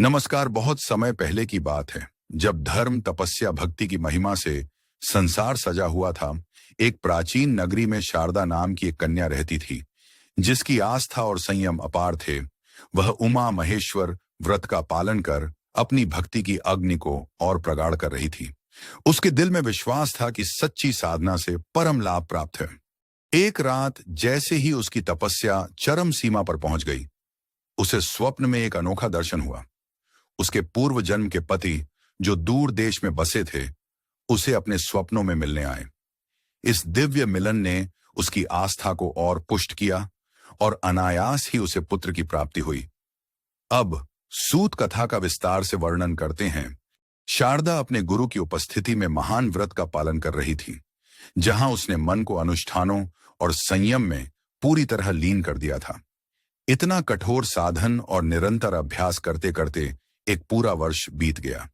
नमस्कार। बहुत समय पहले की बात है, जब धर्म, तपस्या, भक्ति की महिमा से संसार सजा हुआ था। एक प्राचीन नगरी में शारदा नाम की एक कन्या रहती थी, जिसकी आस्था और संयम अपार थे। वह उमा महेश्वर व्रत का पालन कर अपनी भक्ति की अग्नि को और प्रगाढ़ कर रही थी। उसके दिल में विश्वास था कि सच्ची साधना से परम लाभ प्राप्त है। एक रात जैसे ही उसकी तपस्या चरम सीमा पर पहुंच गई, उसे स्वप्न में एक अनोखा दर्शन हुआ। उसके पूर्व जन्म के पति, जो दूर देश में बसे थे, उसे अपने स्वप्नों में मिलने आए। इस दिव्य मिलन ने उसकी आस्था को और पुष्ट किया और अनायास ही उसे पुत्र की प्राप्ति हुई। अब सूत कथा का विस्तार से वर्णन करते हैं। शारदा अपने गुरु की उपस्थिति में महान व्रत का पालन कर रही थी, जहां उसने मन को अनुष्ठानों और संयम में पूरी तरह लीन कर दिया था। इतना कठोर साधन और निरंतर अभ्यास करते करते एक पूरा वर्ष बीत गया।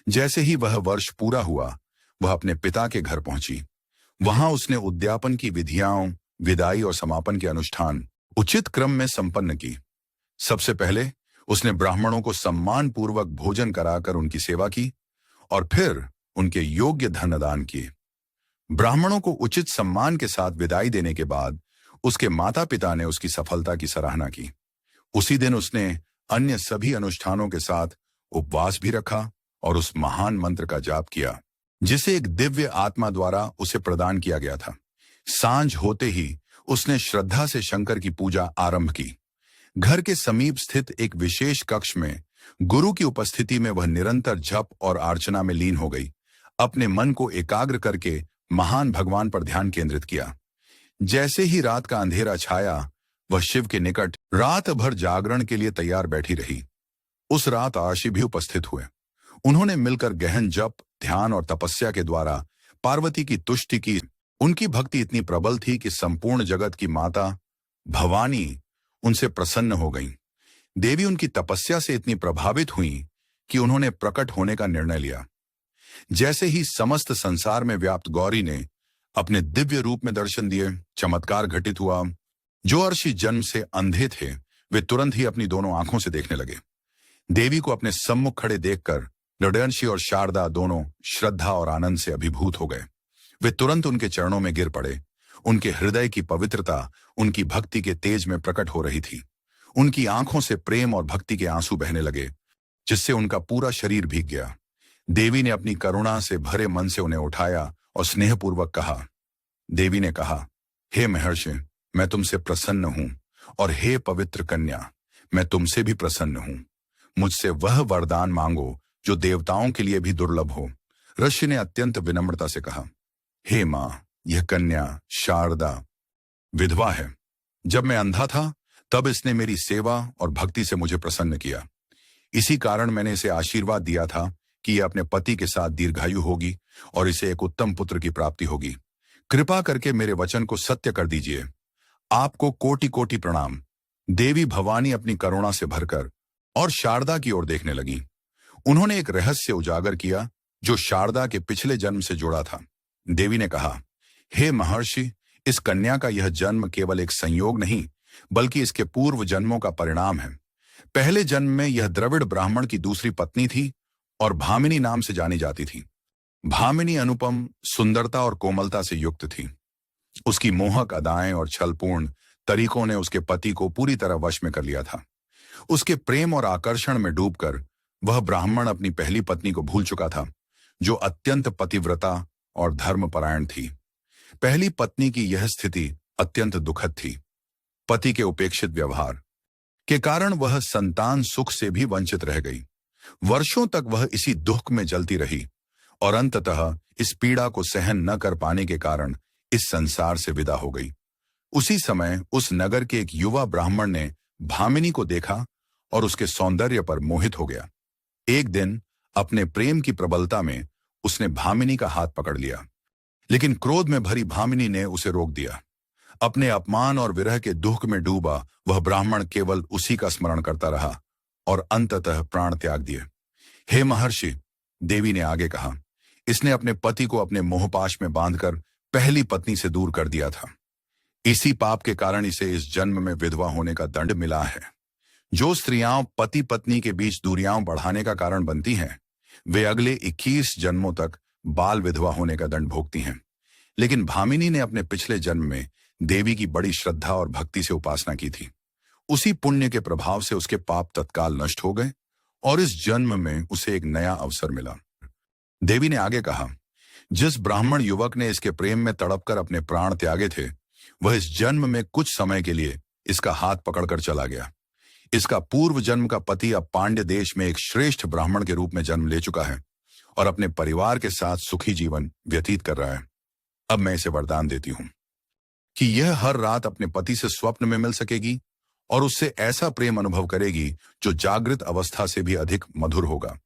जैसे ही वह वर्ष पूरा हुआ, वह अपने पिता के घर पहुंची। वहां उसने उद्यापन की विधियां, विदाई और समापन के अनुष्ठान उचित क्रम में संपन्न की। सबसे पहले उसने ब्राह्मणों को सम्मान पूर्वक भोजन कराकर उनकी सेवा की और फिर उनके योग्य धन दान किए। ब्राह्मणों को उचित सम्मान के साथ विदाई देने के बाद उसके माता पिता ने उसकी सफलता की सराहना की। उसी दिन उसने अन्य सभी अनुष्ठानों के साथ उपवास भी रखा और उस महान मंत्र का जाप किया, जिसे एक दिव्य आत्मा द्वारा उसे प्रदान किया गया था। सांझ होते ही उसने श्रद्धा से शंकर की पूजा आरंभ की। घर के समीप स्थित एक विशेष कक्ष में गुरु की उपस्थिति में वह निरंतर जप और अर्चना में लीन हो गई। अपने मन को एकाग्र करके महान भगवान पर ध्यान केंद्रित किया। जैसे ही रात का अंधेरा छाया, वह शिव के निकट रात भर जागरण के लिए तैयार बैठी रही। उस रात आशी भी उपस्थित हुए। उन्होंने मिलकर गहन जप, ध्यान और तपस्या के द्वारा पार्वती की तुष्टि की। उनकी भक्ति इतनी प्रबल थी कि संपूर्ण जगत की माता भवानी उनसे प्रसन्न हो गईं। देवी उनकी तपस्या से इतनी प्रभावित हुई कि उन्होंने प्रकट होने का निर्णय लिया। जैसे ही समस्त संसार में व्याप्त गौरी ने अपने दिव्य रूप में दर्शन दिए, चमत्कार घटित हुआ। जो अर्षि जन्म से अंधे थे, वे तुरंत ही अपनी दोनों आंखों से देखने लगे। देवी को अपने सम्मुख खड़े देखकर नृदंशी और शारदा दोनों श्रद्धा और आनंद से अभिभूत हो गए। वे तुरंत उनके चरणों में गिर पड़े। उनके हृदय की पवित्रता उनकी भक्ति के तेज में प्रकट हो रही थी। उनकी आंखों से प्रेम और भक्ति के आंसू बहने लगे, जिससे उनका पूरा शरीर भीग गया। देवी ने अपनी करुणा से भरे मन से उन्हें उठाया और स्नेहपूर्वक कहा। देवी ने कहा, हे महर्षि, मैं तुमसे प्रसन्न हूं, और हे पवित्र कन्या, मैं तुमसे भी प्रसन्न हूं। मुझसे वह वरदान मांगो जो देवताओं के लिए भी दुर्लभ हो। ऋषि ने अत्यंत विनम्रता से कहा, हे मां, यह कन्या शारदा विधवा है। जब मैं अंधा था, तब इसने मेरी सेवा और भक्ति से मुझे प्रसन्न किया। इसी कारण मैंने इसे आशीर्वाद दिया था कि यह अपने पति के साथ दीर्घायु होगी और इसे एक उत्तम पुत्र की प्राप्ति होगी। कृपा करके मेरे वचन को सत्य कर दीजिए। आपको कोटि कोटि प्रणाम। देवी भवानी अपनी करुणा से भरकर और शारदा की ओर देखने लगी। उन्होंने एक रहस्य उजागर किया जो शारदा के पिछले जन्म से जुड़ा था। देवी ने कहा, हे महर्षि, इस कन्या का यह जन्म केवल एक संयोग नहीं, बल्कि इसके पूर्व जन्मों का परिणाम है। पहले जन्म में यह द्रविड़ ब्राह्मण की दूसरी पत्नी थी और भामिनी नाम से जानी जाती थी। भामिनी अनुपम सुंदरता और कोमलता से युक्त थी। उसकी मोहक अदाएं और छलपूर्ण तरीकों ने उसके पति को पूरी तरह वश में कर लिया था। उसके प्रेम और आकर्षण में डूबकर वह ब्राह्मण अपनी पहली पत्नी को भूल चुका था, जो अत्यंत पतिव्रता और धर्मपरायण थी। पहली पत्नी की यह स्थिति अत्यंत दुखद थी। पति के उपेक्षित व्यवहार के कारण वह संतान सुख से भी वंचित रह गई। वर्षों तक वह इसी दुख में जलती रही और अंततः इस पीड़ा को सहन न कर पाने के कारण इस संसार से विदा हो गई। उसी समय उस नगर के एक युवा ब्राह्मण ने भामिनी को देखा और उसके सौंदर्य पर मोहित हो गया। एक दिन अपने प्रेम की प्रबलता में उसने भामिनी का हाथ पकड़ लिया, लेकिन क्रोध में भरी भामिनी ने उसे रोक दिया। अपने अपमान और विरह के दुख में डूबा वह ब्राह्मण केवल उसी का स्मरण करता रहा और अंततः प्राण त्याग दिए। हे महर्षि, देवी ने आगे कहा, इसने अपने पति को अपने मोहपाश में बांधकर पहली पत्नी से दूर कर दिया था। इसी पाप के कारण इसे इस जन्म में विधवा होने का दंड मिला है। जो स्त्रियां पति पत्नी के बीच दूरियां बढ़ाने का कारण बनती हैं, वे अगले 21 जन्मों तक बाल विधवा होने का दंड भोगती हैं। लेकिन भामिनी ने अपने पिछले जन्म में देवी की बड़ी श्रद्धा और भक्ति से उपासना की थी। उसी पुण्य के प्रभाव से उसके पाप तत्काल नष्ट हो गए और इस जन्म में उसे एक नया अवसर मिला। देवी ने आगे कहा, जिस ब्राह्मण युवक ने इसके प्रेम में तड़पकर अपने प्राण त्यागे थे, वह इस जन्म में कुछ समय के लिए इसका हाथ पकड़कर चला गया। इसका पूर्व जन्म का पति अब पांड्य देश में एक श्रेष्ठ ब्राह्मण के रूप में जन्म ले चुका है और अपने परिवार के साथ सुखी जीवन व्यतीत कर रहा है। अब मैं इसे वरदान देती हूं कि यह हर रात अपने पति से स्वप्न में मिल सकेगी और उससे ऐसा प्रेम अनुभव करेगी जो जागृत अवस्था से भी अधिक मधुर होगा।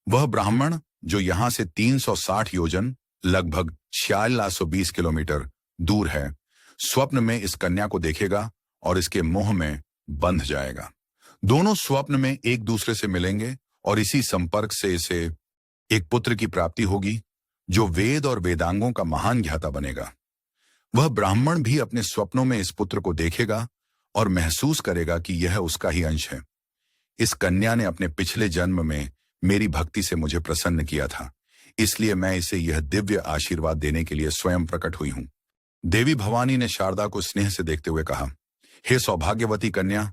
वह ब्राह्मण जो यहां से 360 योजन लगभग 4620 किलोमीटर दूर है, स्वप्न में इस कन्या को देखेगा और इसके मोह में बंध जाएगा। दोनों स्वप्न में एक दूसरे से मिलेंगे और इसी संपर्क से इसे एक पुत्र की प्राप्ति होगी जो वेद और वेदांगों का महान ज्ञाता बनेगा। वह ब्राह्मण भी अपने स्वप्नों में इस पुत्र को देखेगा और महसूस करेगा कि यह उसका ही अंश है। इस कन्या ने अपने पिछले जन्म में मेरी भक्ति से मुझे प्रसन्न किया था, इसलिए मैं इसे यह दिव्य आशीर्वाद देने के लिए स्वयं प्रकट हुई हूं। देवी भवानी ने शारदा को स्नेह से देखते हुए कहा, हे सौभाग्यवती कन्या,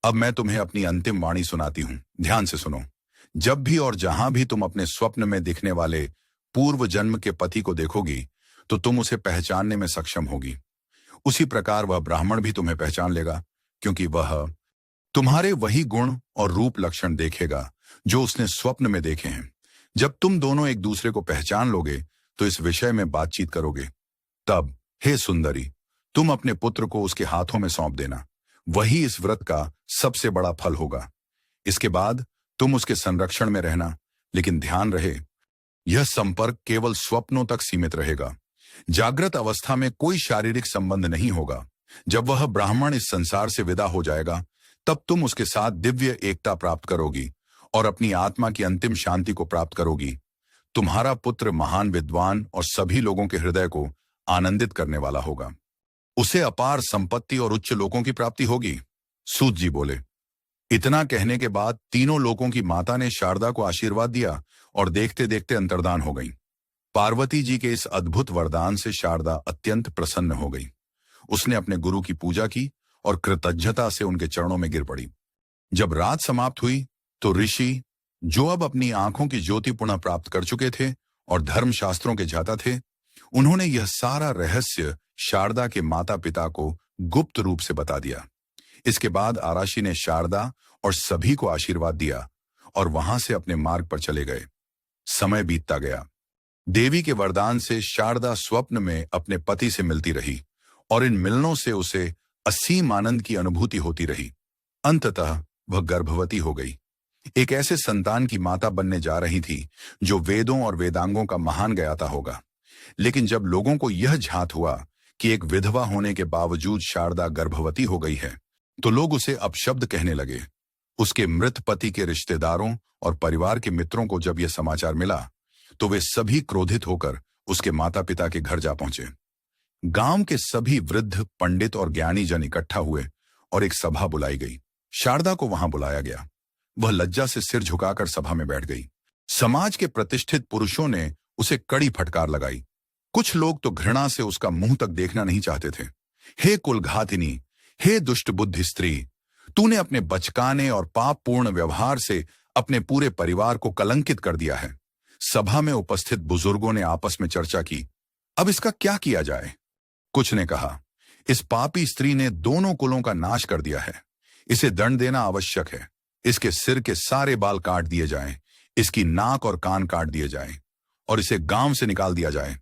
अब मैं तुम्हें अपनी अंतिम वाणी सुनाती हूं। ध्यान से सुनो। जब भी और जहां भी तुम अपने स्वप्न में दिखने वाले पूर्व जन्म के पति को देखोगी, तो तुम उसे पहचानने में सक्षम होगी। उसी प्रकार वह ब्राह्मण भी तुम्हें पहचान लेगा, क्योंकि वह तुम्हारे वही गुण और रूप लक्षण देखेगा जो उसने स्वप्न में देखे हैं। जब तुम दोनों एक दूसरे को पहचान लोगे तो इस विषय में बातचीत करोगे। तब हे सुंदरी, तुम अपने पुत्र को उसके हाथों में सौंप देना। वही इस व्रत का सबसे बड़ा फल होगा। इसके बाद तुम उसके संरक्षण में रहना, लेकिन ध्यान रहे, यह संपर्क केवल स्वप्नों तक सीमित रहेगा। जागृत अवस्था में कोई शारीरिक संबंध नहीं होगा। जब वह ब्राह्मण इस संसार से विदा हो जाएगा, तब तुम उसके साथ दिव्य एकता प्राप्त करोगी और अपनी आत्मा की अंतिम शांति को प्राप्त करोगी। तुम्हारा पुत्र महान विद्वान और सभी लोगों के हृदय को आनंदित करने वाला होगा। उसे अपार संपत्ति और उच्च लोकों की प्राप्ति होगी। सूत जी बोले। इतना कहने के बाद तीनों लोकों की माता ने शारदा को आशीर्वाद दिया और देखते देखते अंतर्धान हो गई। पार्वती जी के इस अद्भुत वरदान से शारदा अत्यंत प्रसन्न हो गई। उसने अपने गुरु की पूजा की और कृतज्ञता से उनके चरणों में गिर पड़ी। जब रात समाप्त हुई तो ऋषि, जो अब अपनी आंखों की ज्योति पुनः प्राप्त कर चुके थे और धर्मशास्त्रों के जाता थे, उन्होंने यह सारा रहस्य शारदा के माता पिता को गुप्त रूप से बता दिया। इसके बाद आराशी ने शारदा और सभी को आशीर्वाद दिया और वहां से अपने मार्ग पर चले गए। समय बीतता गया। देवी के वरदान से शारदा स्वप्न में अपने पति से मिलती रही और इन मिलनों से उसे असीम आनंद की अनुभूति होती रही। अंततः वह गर्भवती हो गई। एक ऐसे संतान की माता बनने जा रही थी जो वेदों और वेदांगों का महान ज्ञाता होगा। लेकिन जब लोगों को यह झात हुआ कि एक विधवा होने के बावजूद शारदा गर्भवती हो गई है, तो लोग उसे अपशब्द कहने लगे। उसके मृत पति के रिश्तेदारों और परिवार के मित्रों को जब यह समाचार मिला, तो वे सभी क्रोधित होकर उसके माता पिता के घर जा पहुंचे। गांव के सभी वृद्ध, पंडित और ज्ञानी जन इकट्ठा हुए और एक सभा बुलाई गई। शारदा को वहां बुलाया गया। वह लज्जा से सिर झुकाकर सभा में बैठ गई। समाज के प्रतिष्ठित पुरुषों ने उसे कड़ी फटकार लगाई। कुछ लोग तो घृणा से उसका मुंह तक देखना नहीं चाहते थे। हे कुलघातिनी, हे दुष्ट बुद्धि स्त्री, तूने अपने बचकाने और पापपूर्ण व्यवहार से अपने पूरे परिवार को कलंकित कर दिया है। सभा में उपस्थित बुजुर्गों ने आपस में चर्चा की, अब इसका क्या किया जाए। कुछ ने कहा, इस पापी स्त्री ने दोनों कुलों का नाश कर दिया है, इसे दंड देना आवश्यक है। इसके सिर के सारे बाल काट दिए जाएं, इसकी नाक और कान काट दिए जाएं और इसे गांव से निकाल दिया जाए।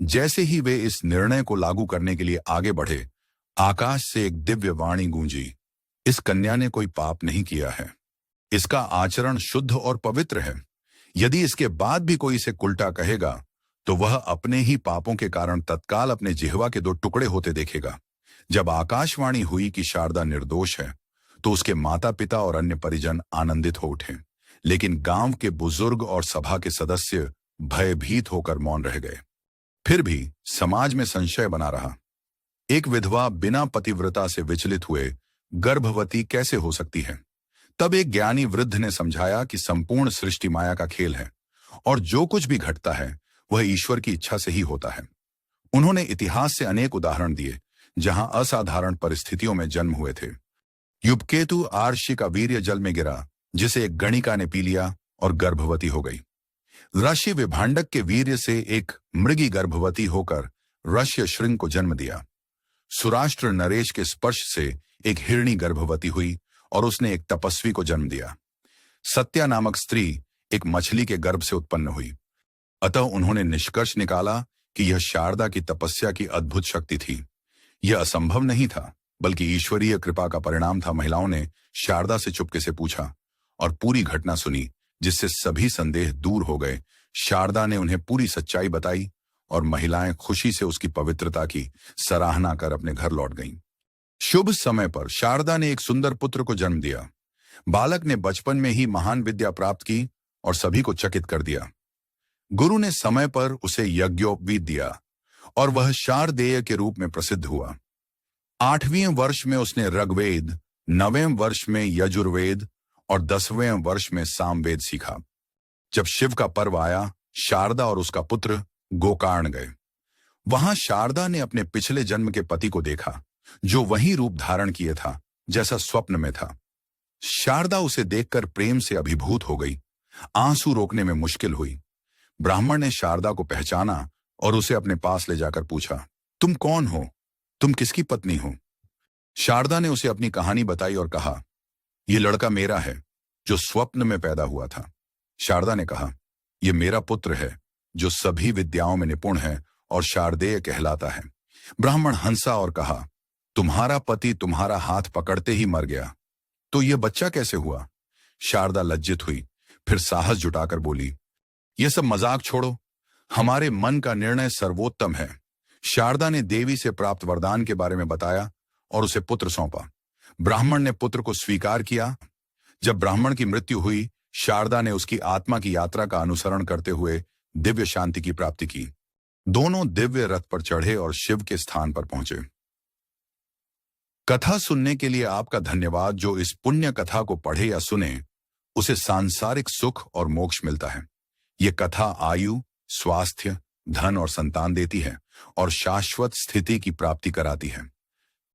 जैसे ही वे इस निर्णय को लागू करने के लिए आगे बढ़े, आकाश से एक दिव्य वाणी गूंजी, इस कन्या ने कोई पाप नहीं किया है। इसका आचरण शुद्ध और पवित्र है। यदि इसके बाद भी कोई इसे उल्टा कहेगा, तो वह अपने ही पापों के कारण तत्काल अपने जिह्वा के 2 टुकड़े होते देखेगा। जब आकाशवाणी हुई कि शारदा निर्दोष है, तो उसके माता पिता और अन्य परिजन आनंदित हो उठे। लेकिन गांव के बुजुर्ग और सभा के सदस्य भयभीत होकर मौन रह गए। फिर भी समाज में संशय बना रहा। एक विधवा बिना पतिव्रता से विचलित हुए गर्भवती कैसे हो सकती है? तब एक ज्ञानी वृद्ध ने समझाया कि संपूर्ण सृष्टि माया का खेल है और जो कुछ भी घटता है वह ईश्वर की इच्छा से ही होता है। उन्होंने इतिहास से अनेक उदाहरण दिए जहां असाधारण परिस्थितियों में जन्म हुए थे। युबकेतु आर्षि का वीर्य जल में गिरा, जिसे एक गणिका ने पी लिया और गर्भवती हो गई। ऋषि विभांडक के वीर्य से एक मृगी गर्भवती होकर ऋष्य श्रृंग को जन्म दिया। सुराष्ट्र नरेश के स्पर्श से एक हिरणी गर्भवती हुई और उसने एक तपस्वी को जन्म दिया। सत्या नामक स्त्री एक मछली के गर्भ से उत्पन्न हुई। अतः उन्होंने निष्कर्ष निकाला कि यह शारदा की तपस्या की अद्भुत शक्ति थी। यह असंभव नहीं था, बल्कि ईश्वरीय कृपा का परिणाम था। महिलाओं ने शारदा से चुपके से पूछा और पूरी घटना सुनी, जिससे सभी संदेह दूर हो गए। शारदा ने उन्हें पूरी सच्चाई बताई और महिलाएं खुशी से उसकी पवित्रता की सराहना कर अपने घर लौट गईं। शुभ समय पर शारदा ने एक सुंदर पुत्र को जन्म दिया। बालक ने बचपन में ही महान विद्या प्राप्त की और सभी को चकित कर दिया। गुरु ने समय पर उसे यज्ञोपवीत दिया और वह शारदेय के रूप में प्रसिद्ध हुआ। 8वें वर्ष में उसने ऋग्वेद, 9वें वर्ष में यजुर्वेद और 10वें वर्ष में सामवेद सीखा। जब शिव का पर्व आया, शारदा और उसका पुत्र गोकर्ण गए। वहां शारदा ने अपने पिछले जन्म के पति को देखा, जो वही रूप धारण किए था जैसा स्वप्न में था। शारदा उसे देखकर प्रेम से अभिभूत हो गई। आंसू रोकने में मुश्किल हुई। ब्राह्मण ने शारदा को पहचाना और उसे अपने पास ले जाकर पूछा, तुम कौन हो? तुम किसकी पत्नी हो? शारदा ने उसे अपनी कहानी बताई और कहा, यह लड़का मेरा है जो स्वप्न में पैदा हुआ था। शारदा ने कहा, यह मेरा पुत्र है जो सभी विद्याओं में निपुण है और शारदेय कहलाता है। ब्राह्मण हंसा और कहा, तुम्हारा पति तुम्हारा हाथ पकड़ते ही मर गया, तो यह बच्चा कैसे हुआ? शारदा लज्जित हुई, फिर साहस जुटाकर बोली, यह सब मजाक छोड़ो, हमारे मन का निर्णय सर्वोत्तम है। शारदा ने देवी से प्राप्त वरदान के बारे में बताया और उसे पुत्र सौंपा। ब्राह्मण ने पुत्र को स्वीकार किया। जब ब्राह्मण की मृत्यु हुई, शारदा ने उसकी आत्मा की यात्रा का अनुसरण करते हुए दिव्य शांति की प्राप्ति की। दोनों दिव्य रथ पर चढ़े और शिव के स्थान पर पहुंचे। कथा सुनने के लिए आपका धन्यवाद। जो इस पुण्य कथा को पढ़े या सुने, उसे सांसारिक सुख और मोक्ष मिलता है। यह कथा आयु, स्वास्थ्य, धन और संतान देती है और शाश्वत स्थिति की प्राप्ति कराती है।